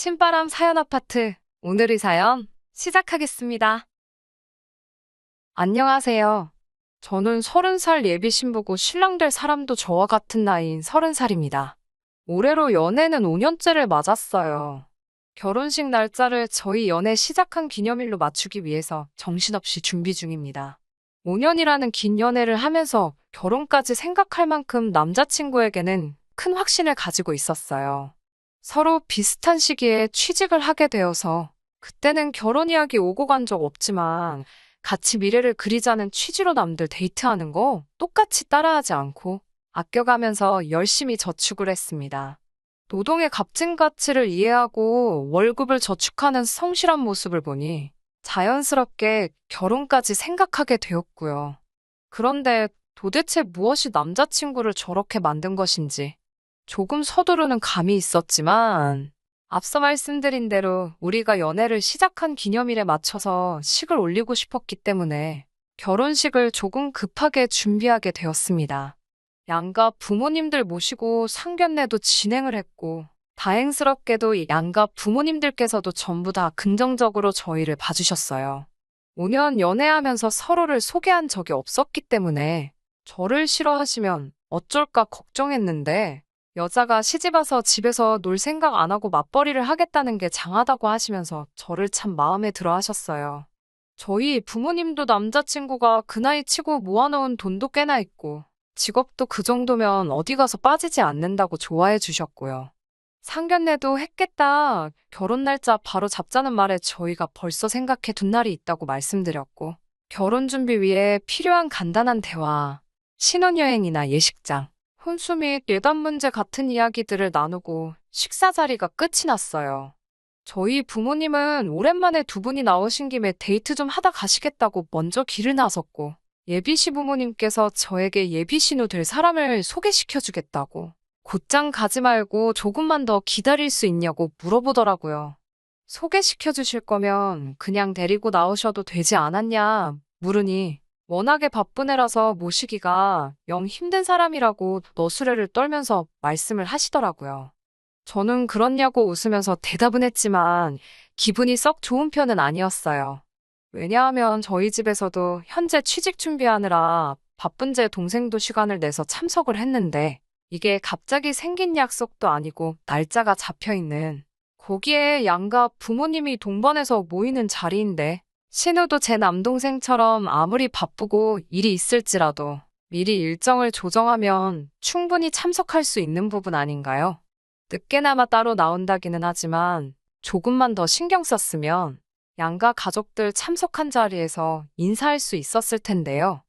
신바람 사연 아파트. 오늘의 사연 시작하겠습니다. 안녕하세요. 저는 30살 예비 신부고 신랑 될 사람도 저와 같은 나이인 30살입니다. 올해로 연애는 5년째를 맞았어요. 결혼식 날짜를 저희 연애 시작한 기념일로 맞추기 위해서 정신없이 준비 중입니다. 5년이라는 긴 연애를 하면서 결혼까지 생각할 만큼 남자친구에게는 큰 확신을 가지고 있었어요. 서로 비슷한 시기에 취직을 하게 되어서 그때는 결혼 이야기 오고 간 적 없지만 같이 미래를 그리자는 취지로 남들 데이트하는 거 똑같이 따라하지 않고 아껴가면서 열심히 저축을 했습니다. 노동의 값진 가치를 이해하고 월급을 저축하는 성실한 모습을 보니 자연스럽게 결혼까지 생각하게 되었고요. 그런데 도대체 무엇이 남자친구를 저렇게 만든 것인지 조금 서두르는 감이 있었지만 앞서 말씀드린 대로 우리가 연애를 시작한 기념일에 맞춰서 식을 올리고 싶었기 때문에 결혼식을 조금 급하게 준비하게 되었습니다. 양가 부모님들 모시고 상견례도 진행을 했고 다행스럽게도 양가 부모님들께서도 전부 다 긍정적으로 저희를 봐주셨어요. 5년 연애하면서 서로를 소개한 적이 없었기 때문에 저를 싫어하시면 어쩔까 걱정했는데 여자가 시집와서 집에서 놀 생각 안 하고 맞벌이를 하겠다는 게 장하다고 하시면서 저를 참 마음에 들어 하셨어요. 저희 부모님도 남자친구가 그 나이 치고 모아놓은 돈도 꽤나 있고 직업도 그 정도면 어디 가서 빠지지 않는다고 좋아해 주셨고요. 상견례도 했겠다. 결혼 날짜 바로 잡자는 말에 저희가 벌써 생각해 둔 날이 있다고 말씀드렸고 결혼 준비 위해 필요한 간단한 대화, 신혼여행이나 예식장, 혼수 및 예단 문제 같은 이야기들을 나누고 식사 자리가 끝이 났어요. 저희 부모님은 오랜만에 두 분이 나오신 김에 데이트 좀 하다 가시겠다고 먼저 길을 나섰고 예비 시부모님께서 저에게 예비 신우 될 사람을 소개시켜 주겠다고 곧장 가지 말고 조금만 더 기다릴 수 있냐고 물어보더라고요. 소개시켜 주실 거면 그냥 데리고 나오셔도 되지 않았냐 물으니 워낙에 바쁜 애라서 모시기가 영 힘든 사람이라고 너스레를 떨면서 말씀을 하시더라고요. 저는 그렇냐고 웃으면서 대답은 했지만 기분이 썩 좋은 편은 아니었어요. 왜냐하면 저희 집에서도 현재 취직 준비하느라 바쁜 제 동생도 시간을 내서 참석을 했는데 이게 갑자기 생긴 약속도 아니고 날짜가 잡혀있는 거기에 양가 부모님이 동반해서 모이는 자리인데 신우도 제 남동생처럼 아무리 바쁘고 일이 있을지라도 미리 일정을 조정하면 충분히 참석할 수 있는 부분 아닌가요? 늦게나마 따로 나온다기는 하지만 조금만 더 신경 썼으면 양가 가족들 참석한 자리에서 인사할 수 있었을 텐데요.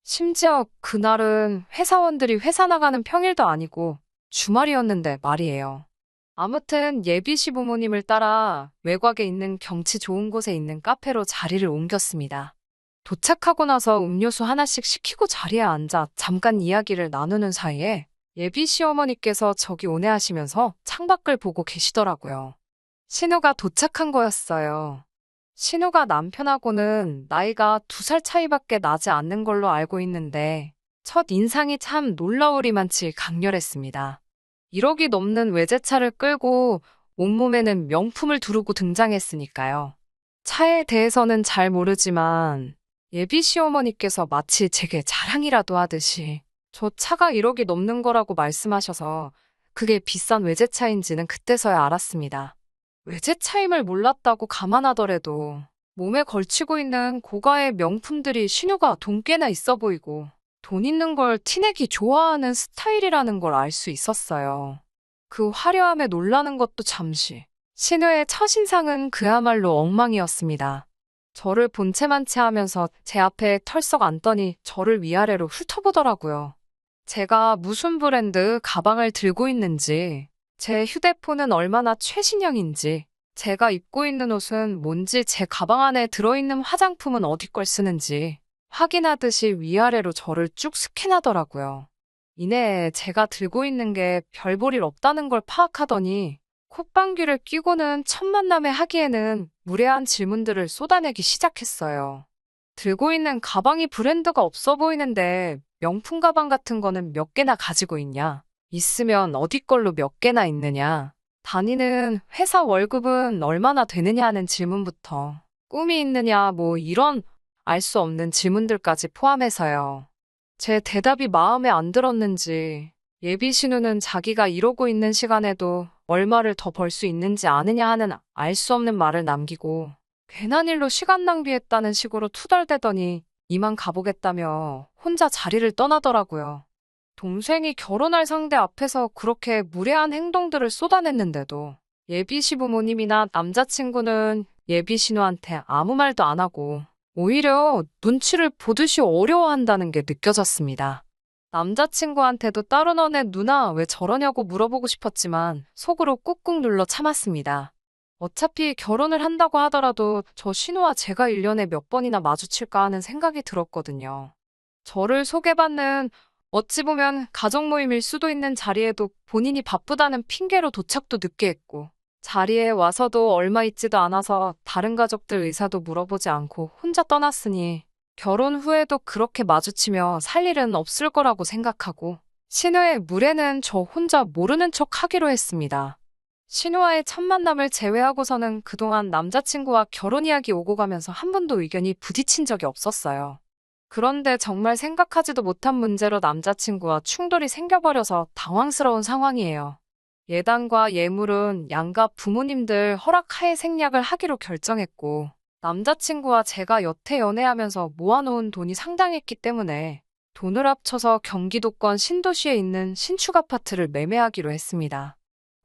심지어 그날은 회사원들이 회사 나가는 평일도 아니고 주말이었는데 말이에요. 아무튼 예비 시부모님을 따라 외곽에 있는 경치 좋은 곳에 있는 카페로 자리를 옮겼습니다. 도착하고 나서 음료수 하나씩 시키고 자리에 앉아 잠깐 이야기를 나누는 사이에 예비 시어머니께서 저기 오네 하시면서 창밖을 보고 계시더라고요. 신우가 도착한 거였어요. 신우가 남편하고는 나이가 2살 차이밖에 나지 않는 걸로 알고 있는데 첫 인상이 참 놀라우리만치 강렬했습니다. 1억이 넘는 외제차를 끌고 온몸에는 명품을 두르고 등장했으니까요. 차에 대해서는 잘 모르지만 예비 시어머니께서 마치 제게 자랑이라도 하듯이 저 차가 1억이 넘는 거라고 말씀하셔서 그게 비싼 외제차인지는 그때서야 알았습니다. 외제차임을 몰랐다고 감안하더라도 몸에 걸치고 있는 고가의 명품들이 신우가 돈 꽤나 있어 보이고 돈 있는 걸 티내기 좋아하는 스타일이라는 걸 알 수 있었어요. 그 화려함에 놀라는 것도 잠시. 신우의 첫인상은 그야말로 엉망이었습니다. 저를 본체만체 하면서 제 앞에 털썩 앉더니 저를 위아래로 훑어보더라고요. 제가 무슨 브랜드 가방을 들고 있는지, 제 휴대폰은 얼마나 최신형인지, 제가 입고 있는 옷은 뭔지, 제 가방 안에 들어있는 화장품은 어디 걸 쓰는지 확인하듯이 위아래로 저를 쭉 스캔하더라고요. 이내 제가 들고 있는 게 별 볼 일 없다는 걸 파악하더니 콧방귀를 뀌고는 첫 만남에 하기에는 무례한 질문들을 쏟아내기 시작했어요. 들고 있는 가방이 브랜드가 없어 보이는데 명품 가방 같은 거는 몇 개나 가지고 있냐? 있으면 어디 걸로 몇 개나 있느냐? 다니는 회사 월급은 얼마나 되느냐 하는 질문부터 꿈이 있느냐 뭐 이런 알 수 없는 질문들까지 포함해서요. 제 대답이 마음에 안 들었는지 예비 신우는 자기가 이러고 있는 시간에도 얼마를 더 벌 수 있는지 아느냐 하는 알 수 없는 말을 남기고 괜한 일로 시간 낭비했다는 식으로 투덜대더니 이만 가보겠다며 혼자 자리를 떠나더라고요. 동생이 결혼할 상대 앞에서 그렇게 무례한 행동들을 쏟아냈는데도 예비 시부모님이나 남자친구는 예비 신우한테 아무 말도 안 하고 오히려 눈치를 보듯이 어려워한다는 게 느껴졌습니다. 남자친구한테도 따로 너네 누나 왜 저러냐고 물어보고 싶었지만 속으로 꾹꾹 눌러 참았습니다. 어차피 결혼을 한다고 하더라도 저 신우와 제가 1년에 몇 번이나 마주칠까 하는 생각이 들었거든요. 저를 소개받는 어찌 보면 가족 모임일 수도 있는 자리에도 본인이 바쁘다는 핑계로 도착도 늦게 했고 자리에 와서도 얼마 있지도 않아서 다른 가족들 의사도 물어보지 않고 혼자 떠났으니 결혼 후에도 그렇게 마주치며 살 일은 없을 거라고 생각하고 신우의 물에는 저 혼자 모르는 척 하기로 했습니다. 신우와의 첫 만남을 제외하고서는 그동안 남자친구와 결혼 이야기 오고 가면서 한 번도 의견이 부딪힌 적이 없었어요. 그런데 정말 생각하지도 못한 문제로 남자친구와 충돌이 생겨버려서 당황스러운 상황이에요. 예단과 예물은 양가 부모님들 허락하에 생략을 하기로 결정했고 남자친구와 제가 여태 연애하면서 모아놓은 돈이 상당했기 때문에 돈을 합쳐서 경기도권 신도시에 있는 신축 아파트를 매매하기로 했습니다.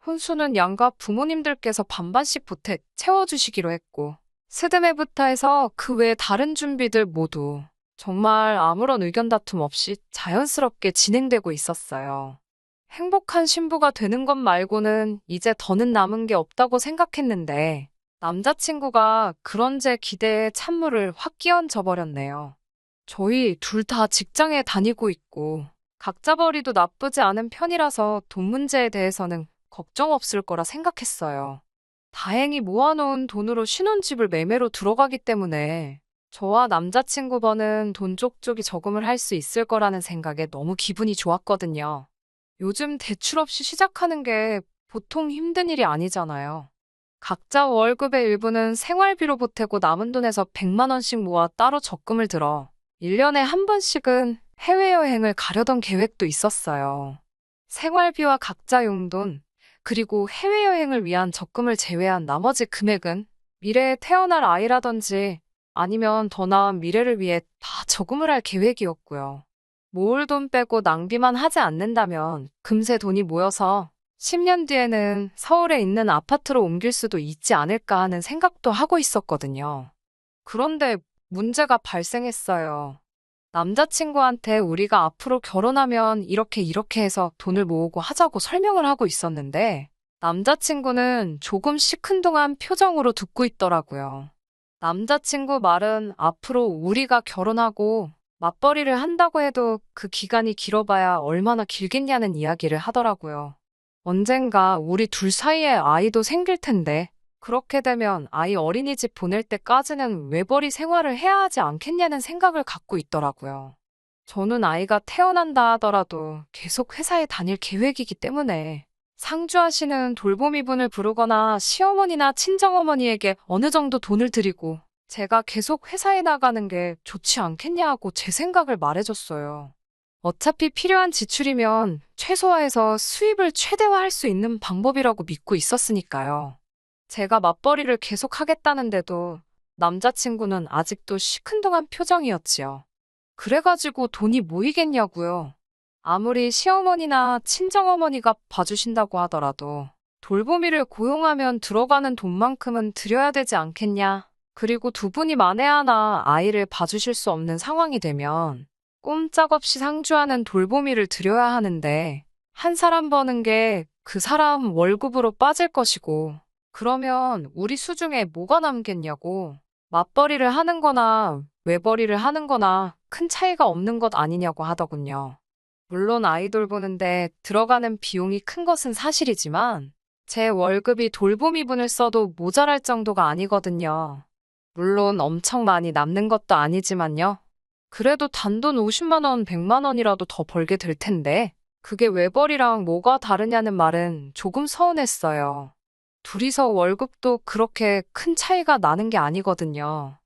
혼수는 양가 부모님들께서 반반씩 보태 채워주시기로 했고 스드메부터 해서 그 외 다른 준비들 모두 정말 아무런 의견 다툼 없이 자연스럽게 진행되고 있었어요. 행복한 신부가 되는 것 말고는 이제 더는 남은 게 없다고 생각했는데 남자친구가 그런 제 기대에 찬물을 확 끼얹어 버렸네요. 저희 둘 다 직장에 다니고 있고 각자 벌이도 나쁘지 않은 편이라서 돈 문제에 대해서는 걱정 없을 거라 생각했어요. 다행히 모아놓은 돈으로 신혼집을 매매로 들어가기 때문에 저와 남자친구 버는 돈 쪽쪽이 저금을 할 수 있을 거라는 생각에 너무 기분이 좋았거든요. 요즘 대출 없이 시작하는 게 보통 힘든 일이 아니잖아요. 각자 월급의 일부는 생활비로 보태고 남은 돈에서 100만 원씩 모아 따로 적금을 들어 1년에 한 번씩은 해외여행을 가려던 계획도 있었어요. 생활비와 각자 용돈, 그리고 해외여행을 위한 적금을 제외한 나머지 금액은 미래에 태어날 아이라든지 아니면 더 나은 미래를 위해 다 저금을 할 계획이었고요. 모을 돈 빼고 낭비만 하지 않는다면 금세 돈이 모여서 10년 뒤에는 서울에 있는 아파트로 옮길 수도 있지 않을까 하는 생각도 하고 있었거든요. 그런데 문제가 발생했어요. 남자친구한테 우리가 앞으로 결혼하면 이렇게 해서 돈을 모으고 하자고 설명을 하고 있었는데 남자친구는 조금 시큰둥한 표정으로 듣고 있더라고요. 남자친구 말은 앞으로 우리가 결혼하고 맞벌이를 한다고 해도 그 기간이 길어봐야 얼마나 길겠냐는 이야기를 하더라고요. 언젠가 우리 둘 사이에 아이도 생길 텐데 그렇게 되면 아이 어린이집 보낼 때까지는 외벌이 생활을 해야 하지 않겠냐는 생각을 갖고 있더라고요. 저는 아이가 태어난다 하더라도 계속 회사에 다닐 계획이기 때문에 상주하시는 돌보미분을 부르거나 시어머니나 친정어머니에게 어느 정도 돈을 드리고 제가 계속 회사에 나가는 게 좋지 않겠냐고 제 생각을 말해줬어요. 어차피 필요한 지출이면 최소화해서 수입을 최대화할 수 있는 방법이라고 믿고 있었으니까요. 제가 맞벌이를 계속 하겠다는데도 남자친구는 아직도 시큰둥한 표정이었지요. 그래가지고 돈이 모이겠냐고요. 아무리 시어머니나 친정어머니가 봐주신다고 하더라도 돌보미를 고용하면 들어가는 돈만큼은 드려야 되지 않겠냐. 그리고 두 분이 만에 하나 아이를 봐주실 수 없는 상황이 되면 꼼짝없이 상주하는 돌보미를 드려야 하는데 한 사람 버는 게 그 사람 월급으로 빠질 것이고 그러면 우리 수중에 뭐가 남겠냐고. 맞벌이를 하는 거나 외벌이를 하는 거나 큰 차이가 없는 것 아니냐고 하더군요. 물론 아이 돌보는데 들어가는 비용이 큰 것은 사실이지만 제 월급이 돌보미분을 써도 모자랄 정도가 아니거든요. 물론 엄청 많이 남는 것도 아니지만요. 그래도 단돈 50만 원, 100만 원이라도 더 벌게 될 텐데 그게 외벌이랑 뭐가 다르냐는 말은 조금 서운했어요. 둘이서 월급도 그렇게 큰 차이가 나는 게 아니거든요.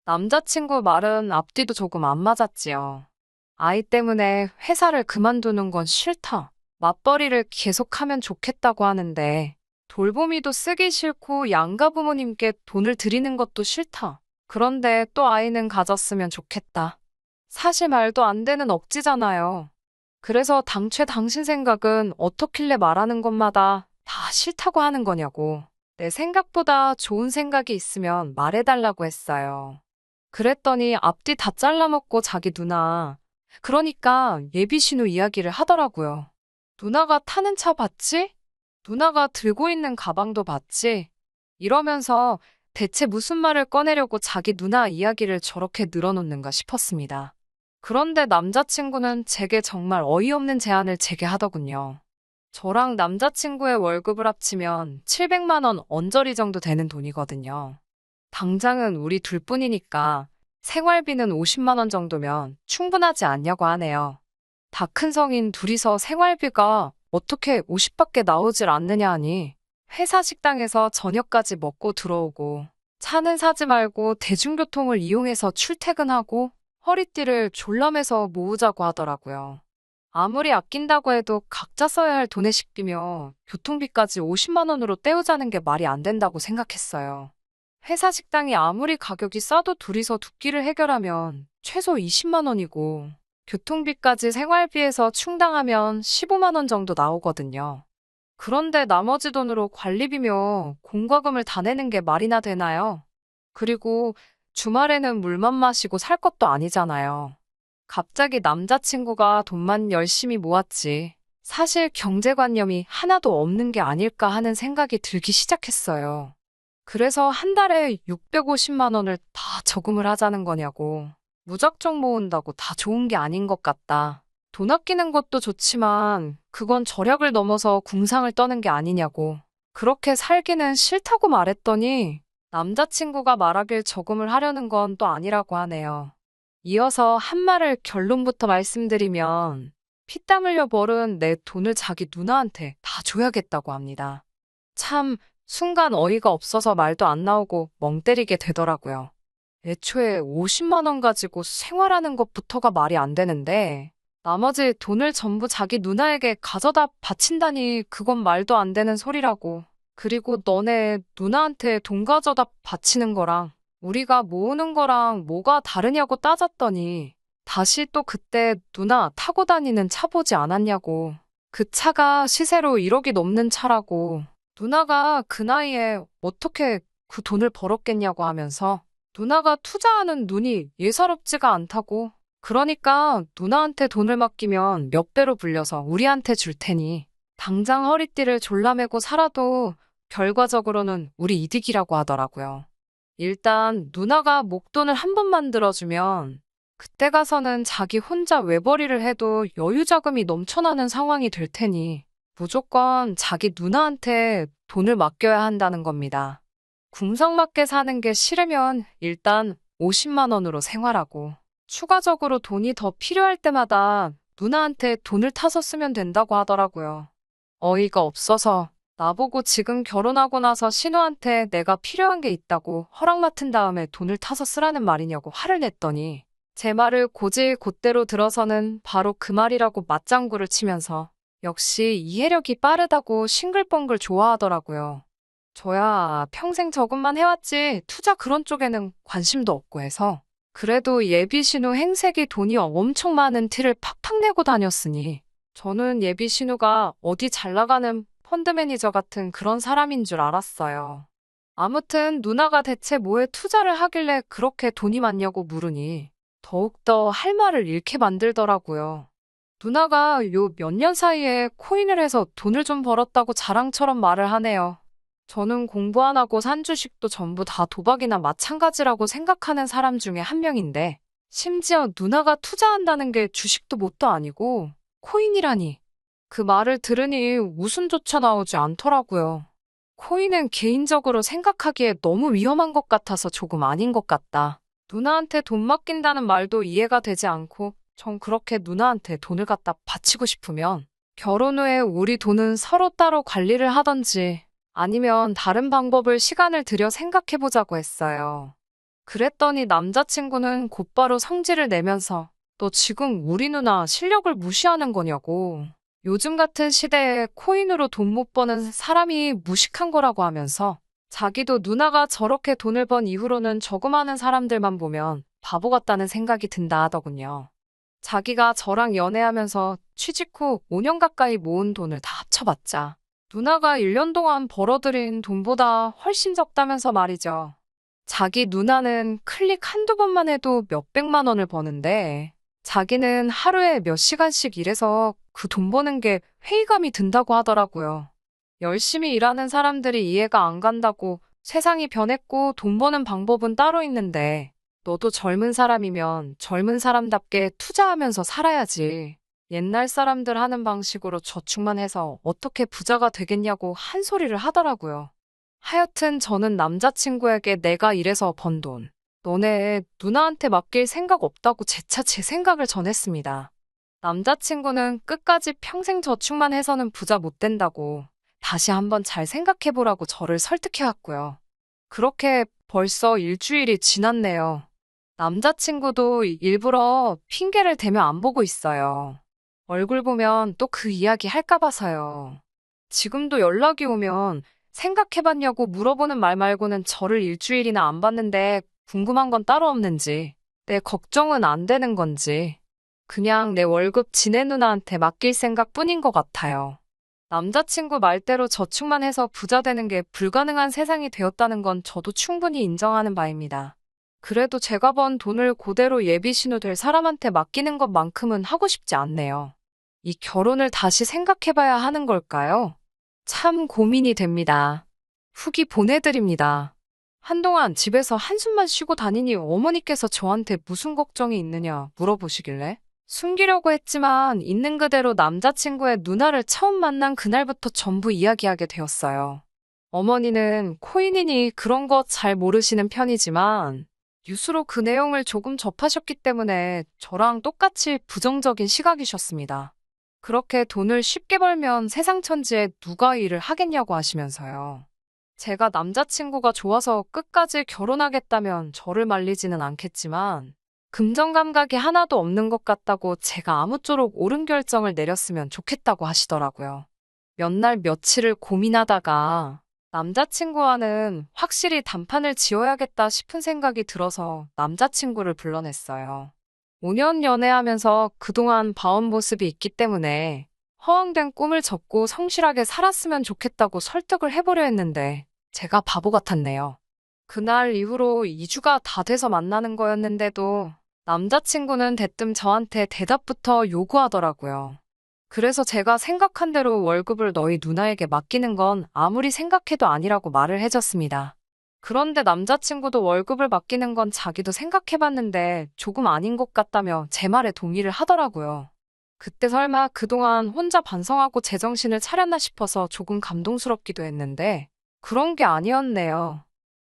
남자친구 말은 앞뒤도 조금 안 맞았지요. 아이 때문에 회사를 그만두는 건 싫다. 맞벌이를 계속하면 좋겠다고 하는데 돌보미도 쓰기 싫고 양가 부모님께 돈을 드리는 것도 싫다. 그런데 또 아이는 가졌으면 좋겠다. 사실 말도 안 되는 억지잖아요. 그래서 당최 당신 생각은 어떻길래 말하는 것마다 다 싫다고 하는 거냐고. 내 생각보다 좋은 생각이 있으면 말해달라고 했어요. 그랬더니 앞뒤 다 잘라먹고 자기 누나, 그러니까 예비신우 이야기를 하더라고요. 누나가 타는 차 봤지? 누나가 들고 있는 가방도 봤지? 이러면서 대체 무슨 말을 꺼내려고 자기 누나 이야기를 저렇게 늘어놓는가 싶었습니다. 그런데 남자친구는 제게 정말 어이없는 제안을 제게 하더군요. 저랑 남자친구의 월급을 합치면 700만 원 언저리 정도 되는 돈이거든요. 당장은 우리 둘뿐이니까 생활비는 50만 원 정도면 충분하지 않냐고 하네요. 다 큰 성인 둘이서 생활비가 어떻게 50밖에 나오질 않느냐 하니 회사 식당에서 저녁까지 먹고 들어오고 차는 사지 말고 대중교통을 이용해서 출퇴근하고 허리띠를 졸라매서 모으자고 하더라고요. 아무리 아낀다고 해도 각자 써야 할 돈에 씻기며 교통비까지 50만 원으로 때우자는 게 말이 안 된다고 생각했어요. 회사 식당이 아무리 가격이 싸도 둘이서 두 끼를 해결하면 최소 20만 원이고 교통비까지 생활비에서 충당하면 15만 원 정도 나오거든요. 그런데 나머지 돈으로 관리비며 공과금을 다 내는 게 말이나 되나요? 그리고 주말에는 물만 마시고 살 것도 아니잖아요. 갑자기 남자친구가 돈만 열심히 모았지. 사실 경제관념이 하나도 없는 게 아닐까 하는 생각이 들기 시작했어요. 그래서 한 달에 650만 원을 다 저금을 하자는 거냐고. 무작정 모은다고 다 좋은 게 아닌 것 같다. 돈 아끼는 것도 좋지만 그건 절약을 넘어서 궁상을 떠는 게 아니냐고. 그렇게 살기는 싫다고 말했더니 남자친구가 말하길 저금을 하려는 건 또 아니라고 하네요. 이어서 한 말을 결론부터 말씀드리면 피땀 흘려 벌은 내 돈을 자기 누나한테 다 줘야겠다고 합니다. 참 순간 어이가 없어서 말도 안 나오고 멍 때리게 되더라고요. 애초에 50만 원 가지고 생활하는 것부터가 말이 안 되는데 나머지 돈을 전부 자기 누나에게 가져다 바친다니 그건 말도 안 되는 소리라고. 그리고 너네 누나한테 돈 가져다 바치는 거랑 우리가 모으는 거랑 뭐가 다르냐고 따졌더니 다시 또 그때 누나 타고 다니는 차 보지 않았냐고. 그 차가 시세로 1억이 넘는 차라고. 누나가 그 나이에 어떻게 그 돈을 벌었겠냐고 하면서 누나가 투자하는 눈이 예사롭지가 않다고. 그러니까 누나한테 돈을 맡기면 몇 배로 불려서 우리한테 줄 테니 당장 허리띠를 졸라매고 살아도 결과적으로는 우리 이득이라고 하더라고요. 일단 누나가 목돈을 한 번 만들어주면 그때 가서는 자기 혼자 외벌이를 해도 여유 자금이 넘쳐나는 상황이 될 테니 무조건 자기 누나한테 돈을 맡겨야 한다는 겁니다. 궁성맞게 사는 게 싫으면 일단 50만 원으로 생활하고 추가적으로 돈이 더 필요할 때마다 누나한테 돈을 타서 쓰면 된다고 하더라고요. 어이가 없어서 나보고 지금 결혼하고 나서 신우한테 내가 필요한 게 있다고 허락 맡은 다음에 돈을 타서 쓰라는 말이냐고 화를 냈더니 제 말을 곧대로 들어서는 바로 그 말이라고 맞장구를 치면서 역시 이해력이 빠르다고 싱글벙글 좋아하더라고요. 저야 평생 저금만 해왔지 투자 그런 쪽에는 관심도 없고 해서 그래도 예비신우 행색이 돈이 엄청 많은 티를 팍팍 내고 다녔으니 저는 예비신우가 어디 잘 나가는 펀드 매니저 같은 그런 사람인 줄 알았어요. 아무튼 누나가 대체 뭐에 투자를 하길래 그렇게 돈이 많냐고 물으니 더욱더 할 말을 잃게 만들더라고요. 누나가 요 몇 년 사이에 코인을 해서 돈을 좀 벌었다고 자랑처럼 말을 하네요. 저는 공부 안 하고 산 주식도 전부 다 도박이나 마찬가지라고 생각하는 사람 중에 한 명인데 심지어 누나가 투자한다는 게 주식도 뭣도 아니고 코인이라니. 그 말을 들으니 웃음조차 나오지 않더라고요. 코인은 개인적으로 생각하기에 너무 위험한 것 같아서 조금 아닌 것 같다. 누나한테 돈 맡긴다는 말도 이해가 되지 않고 전 그렇게 누나한테 돈을 갖다 바치고 싶으면 결혼 후에 우리 돈은 서로 따로 관리를 하던지 아니면 다른 방법을 시간을 들여 생각해보자고 했어요. 그랬더니 남자친구는 곧바로 성질을 내면서 너 지금 우리 누나 실력을 무시하는 거냐고. 요즘 같은 시대에 코인으로 돈 못 버는 사람이 무식한 거라고 하면서 자기도 누나가 저렇게 돈을 번 이후로는 저금하는 사람들만 보면 바보 같다는 생각이 든다 하더군요. 자기가 저랑 연애하면서 취직 후 5년 가까이 모은 돈을 다 합쳐봤자 누나가 1년 동안 벌어들인 돈보다 훨씬 적다면서 말이죠. 자기 누나는 클릭 한두 번만 해도 몇백만 원을 버는데 자기는 하루에 몇 시간씩 일해서 그 돈 버는 게 회의감이 든다고 하더라고요. 열심히 일하는 사람들이 이해가 안 간다고 세상이 변했고 돈 버는 방법은 따로 있는데 너도 젊은 사람이면 젊은 사람답게 투자하면서 살아야지. 옛날 사람들 하는 방식으로 저축만 해서 어떻게 부자가 되겠냐고 한 소리를 하더라고요. 하여튼 저는 남자친구에게 내가 일해서 번 돈, 너네 누나한테 맡길 생각 없다고 재차 제 생각을 전했습니다. 남자친구는 끝까지 평생 저축만 해서는 부자 못 된다고 다시 한번 잘 생각해보라고 저를 설득해왔고요. 그렇게 벌써 일주일이 지났네요. 남자친구도 일부러 핑계를 대며 안 보고 있어요. 얼굴 보면 또 그 이야기 할까 봐서요. 지금도 연락이 오면 생각해봤냐고 물어보는 말 말고는 저를 일주일이나 안 봤는데 궁금한 건 따로 없는지, 내 걱정은 안 되는 건지, 그냥 내 월급 지네 누나한테 맡길 생각뿐인 것 같아요. 남자친구 말대로 저축만 해서 부자 되는 게 불가능한 세상이 되었다는 건 저도 충분히 인정하는 바입니다. 그래도 제가 번 돈을 그대로 예비 신우 될 사람한테 맡기는 것만큼은 하고 싶지 않네요. 이 결혼을 다시 생각해봐야 하는 걸까요? 참 고민이 됩니다. 후기 보내드립니다. 한동안 집에서 한숨만 쉬고 다니니 어머니께서 저한테 무슨 걱정이 있느냐 물어보시길래 숨기려고 했지만 있는 그대로 남자친구의 누나를 처음 만난 그날부터 전부 이야기하게 되었어요. 어머니는 코인이니 그런 거 잘 모르시는 편이지만 뉴스로 그 내용을 조금 접하셨기 때문에 저랑 똑같이 부정적인 시각이셨습니다. 그렇게 돈을 쉽게 벌면 세상 천지에 누가 일을 하겠냐고 하시면서요. 제가 남자친구가 좋아서 끝까지 결혼하겠다면 저를 말리지는 않겠지만 금전 감각이 하나도 없는 것 같다고 제가 아무쪼록 옳은 결정을 내렸으면 좋겠다고 하시더라고요. 몇 날 며칠을 고민하다가 남자친구와는 확실히 단판을 지어야겠다 싶은 생각이 들어서 남자친구를 불러냈어요. 5년 연애하면서 그동안 봐온 모습이 있기 때문에 허황된 꿈을 접고 성실하게 살았으면 좋겠다고 설득을 해보려 했는데 제가 바보 같았네요. 그날 이후로 2주가 다 돼서 만나는 거였는데도 남자친구는 대뜸 저한테 대답부터 요구하더라고요. 그래서 제가 생각한 대로 월급을 너희 누나에게 맡기는 건 아무리 생각해도 아니라고 말을 해줬습니다. 그런데 남자친구도 월급을 맡기는 건 자기도 생각해봤는데 조금 아닌 것 같다며 제 말에 동의를 하더라고요. 그때 설마 그동안 혼자 반성하고 제정신을 차렸나 싶어서 조금 감동스럽기도 했는데 그런 게 아니었네요.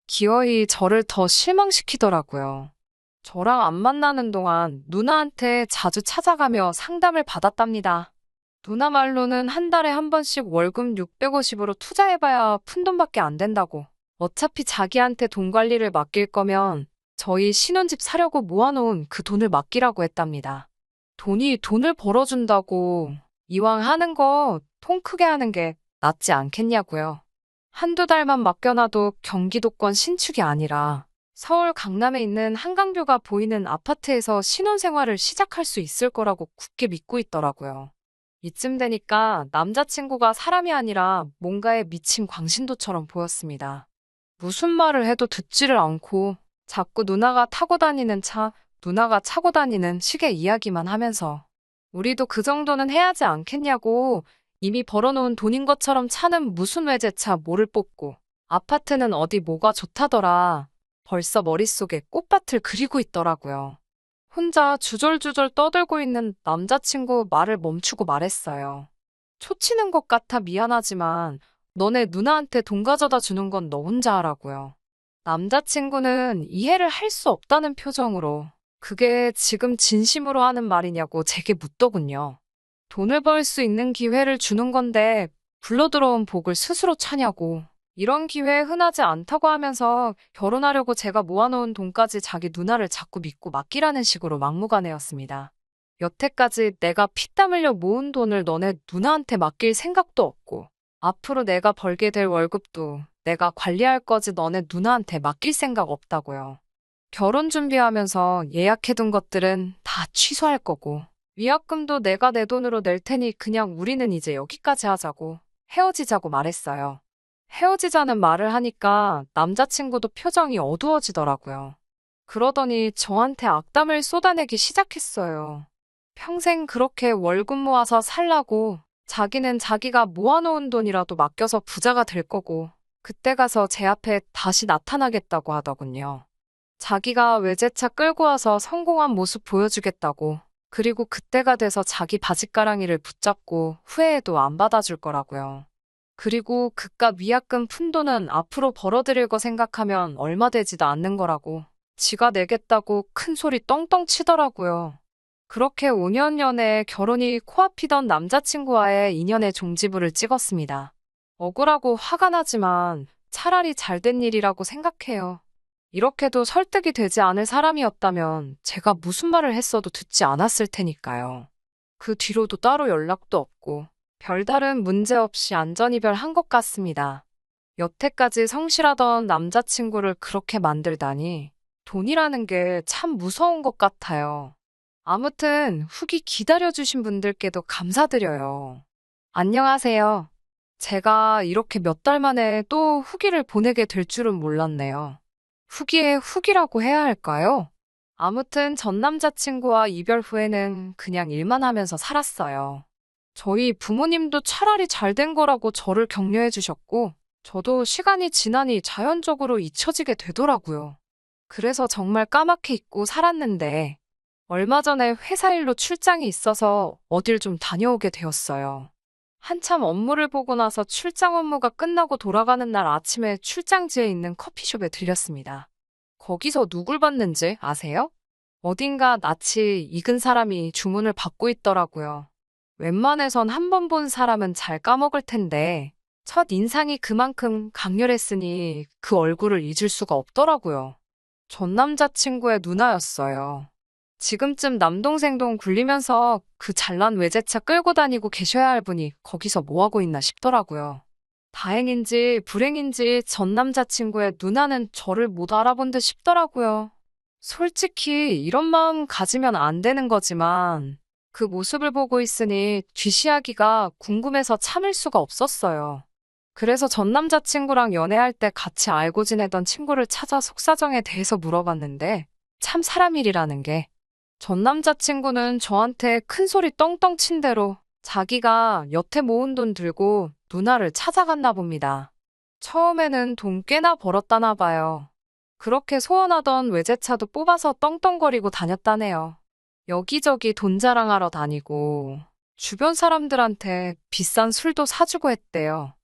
기어이 저를 더 실망시키더라고요. 저랑 안 만나는 동안 누나한테 자주 찾아가며 상담을 받았답니다. 누나 말로는 한 달에 한 번씩 월급 650으로 투자해봐야 푼돈밖에 안 된다고. 어차피 자기한테 돈 관리를 맡길 거면 저희 신혼집 사려고 모아놓은 그 돈을 맡기라고 했답니다. 돈이 돈을 벌어준다고 이왕 하는 거 통 크게 하는 게 낫지 않겠냐고요. 한두 달만 맡겨놔도 경기도권 신축이 아니라 서울 강남에 있는 한강뷰가 보이는 아파트에서 신혼생활을 시작할 수 있을 거라고 굳게 믿고 있더라고요. 이쯤 되니까 남자친구가 사람이 아니라 뭔가에 미친 광신도처럼 보였습니다. 무슨 말을 해도 듣지를 않고 자꾸 누나가 타고 다니는 차, 누나가 차고 다니는 시계 이야기만 하면서 우리도 그 정도는 해야지 않겠냐고 이미 벌어놓은 돈인 것처럼 차는 무슨 외제차 뭐를 뽑고 아파트는 어디 뭐가 좋다더라. 벌써 머릿속에 꽃밭을 그리고 있더라고요. 혼자 주절주절 떠들고 있는 남자친구 말을 멈추고 말했어요. 초치는 것 같아 미안하지만 너네 누나한테 돈 가져다 주는 건 너 혼자 하라고요. 남자친구는 이해를 할 수 없다는 표정으로 그게 지금 진심으로 하는 말이냐고 제게 묻더군요. 돈을 벌 수 있는 기회를 주는 건데 불러들어온 복을 스스로 차냐고. 이런 기회 흔하지 않다고 하면서 결혼하려고 제가 모아놓은 돈까지 자기 누나를 자꾸 믿고 맡기라는 식으로 막무가내였습니다. 여태까지 내가 피땀 흘려 모은 돈을 너네 누나한테 맡길 생각도 없고 앞으로 내가 벌게 될 월급도 내가 관리할 거지 너네 누나한테 맡길 생각 없다고요. 결혼 준비하면서 예약해둔 것들은 다 취소할 거고 위약금도 내가 내 돈으로 낼 테니 그냥 우리는 이제 여기까지 하자고 헤어지자고 말했어요. 헤어지자는 말을 하니까 남자친구도 표정이 어두워지더라고요. 그러더니 저한테 악담을 쏟아내기 시작했어요. 평생 그렇게 월급 모아서 살라고 자기는 자기가 모아놓은 돈이라도 맡겨서 부자가 될 거고 그때 가서 제 앞에 다시 나타나겠다고 하더군요. 자기가 외제차 끌고 와서 성공한 모습 보여주겠다고 그리고 그때가 돼서 자기 바짓가랑이를 붙잡고 후회해도 안 받아줄 거라고요. 그리고 그깟 위약금 푼 돈은 앞으로 벌어들일 거 생각하면 얼마 되지도 않는 거라고 지가 내겠다고 큰 소리 떵떵 치더라고요. 그렇게 5년 연애에 결혼이 코앞이던 남자친구와의 인연의 종지부를 찍었습니다. 억울하고 화가 나지만 차라리 잘된 일이라고 생각해요. 이렇게도 설득이 되지 않을 사람이었다면 제가 무슨 말을 했어도 듣지 않았을 테니까요. 그 뒤로도 따로 연락도 없고 별다른 문제 없이 안전이별한 것 같습니다. 여태까지 성실하던 남자친구를 그렇게 만들다니 돈이라는 게 참 무서운 것 같아요. 아무튼 후기 기다려주신 분들께도 감사드려요. 안녕하세요. 제가 이렇게 몇 달 만에 또 후기를 보내게 될 줄은 몰랐네요. 후기에 후기라고 해야 할까요? 아무튼 전 남자친구와 이별 후에는 그냥 일만 하면서 살았어요. 저희 부모님도 차라리 잘 된 거라고 저를 격려해 주셨고, 저도 시간이 지나니 자연적으로 잊혀지게 되더라고요. 그래서 정말 까맣게 잊고 살았는데, 얼마 전에 회사 일로 출장이 있어서 어딜 좀 다녀오게 되었어요. 한참 업무를 보고 나서 출장 업무가 끝나고 돌아가는 날 아침에 출장지에 있는 커피숍에 들렸습니다. 거기서 누굴 봤는지 아세요? 어딘가 낯이 익은 사람이 주문을 받고 있더라고요. 웬만해선 한 번 본 사람은 잘 까먹을 텐데 첫 인상이 그만큼 강렬했으니 그 얼굴을 잊을 수가 없더라고요. 전 남자친구의 누나였어요. 지금쯤 남동생 돈 굴리면서 그 잘난 외제차 끌고 다니고 계셔야 할 분이 거기서 뭐하고 있나 싶더라고요. 다행인지 불행인지 전 남자친구의 누나는 저를 못 알아본 듯 싶더라고요. 솔직히 이런 마음 가지면 안 되는 거지만 그 모습을 보고 있으니 뒤시하기가 궁금해서 참을 수가 없었어요. 그래서 전 남자친구랑 연애할 때 같이 알고 지내던 친구를 찾아 속사정에 대해서 물어봤는데 참 사람 일이라는 게 전 남자친구는 저한테 큰 소리 떵떵 친 대로 자기가 여태 모은 돈 들고 누나를 찾아갔나 봅니다. 처음에는 돈 꽤나 벌었다나 봐요. 그렇게 소원하던 외제차도 뽑아서 떵떵거리고 다녔다네요. 여기저기 돈 자랑하러 다니고 주변 사람들한테 비싼 술도 사주고 했대요.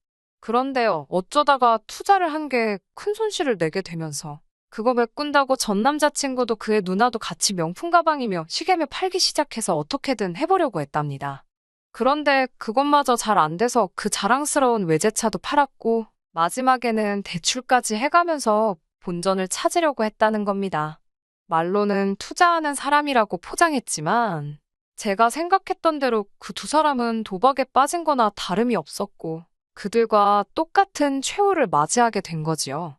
그런데요, 어쩌다가 투자를 한 게 큰 손실을 내게 되면서 그거 메꾼다고 전 남자친구도 그의 누나도 같이 명품 가방이며 시계며 팔기 시작해서 어떻게든 해보려고 했답니다. 그런데 그것마저 잘 안 돼서 그 자랑스러운 외제차도 팔았고 마지막에는 대출까지 해가면서 본전을 찾으려고 했다는 겁니다. 말로는 투자하는 사람이라고 포장했지만 제가 생각했던 대로 그 두 사람은 도박에 빠진 거나 다름이 없었고 그들과 똑같은 최후를 맞이하게 된 거지요.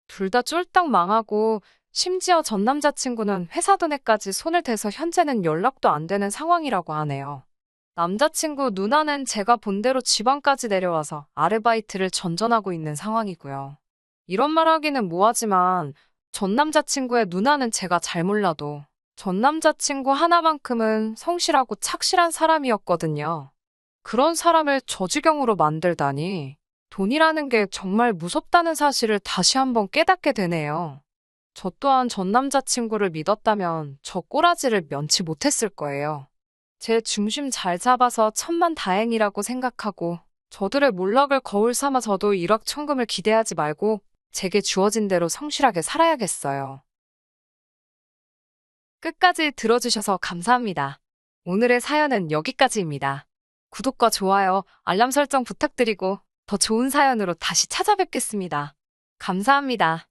둘 다 쫄딱 망하고 심지어 전 남자친구는 회사 돈에까지 손을 대서 현재는 연락도 안 되는 상황이라고 하네요. 남자친구 누나는 제가 본 대로 지방까지 내려와서 아르바이트를 전전하고 있는 상황이고요. 이런 말 하기는 뭐하지만 전 남자친구의 누나는 제가 잘 몰라도 전 남자친구 하나만큼은 성실하고 착실한 사람이었거든요. 그런 사람을 저주경으로 만들다니 돈이라는 게 정말 무섭다는 사실을 다시 한번 깨닫게 되네요. 저 또한 전 남자친구를 믿었다면 저 꼬라지를 면치 못했을 거예요. 제 중심 잘 잡아서 천만다행이라고 생각하고 저들의 몰락을 거울 삼아 저도 일확천금을 기대하지 말고 제게 주어진 대로 성실하게 살아야겠어요. 끝까지 들어주셔서 감사합니다. 오늘의 사연은 여기까지입니다. 구독과 좋아요, 알람 설정 부탁드리고 더 좋은 사연으로 다시 찾아뵙겠습니다. 감사합니다.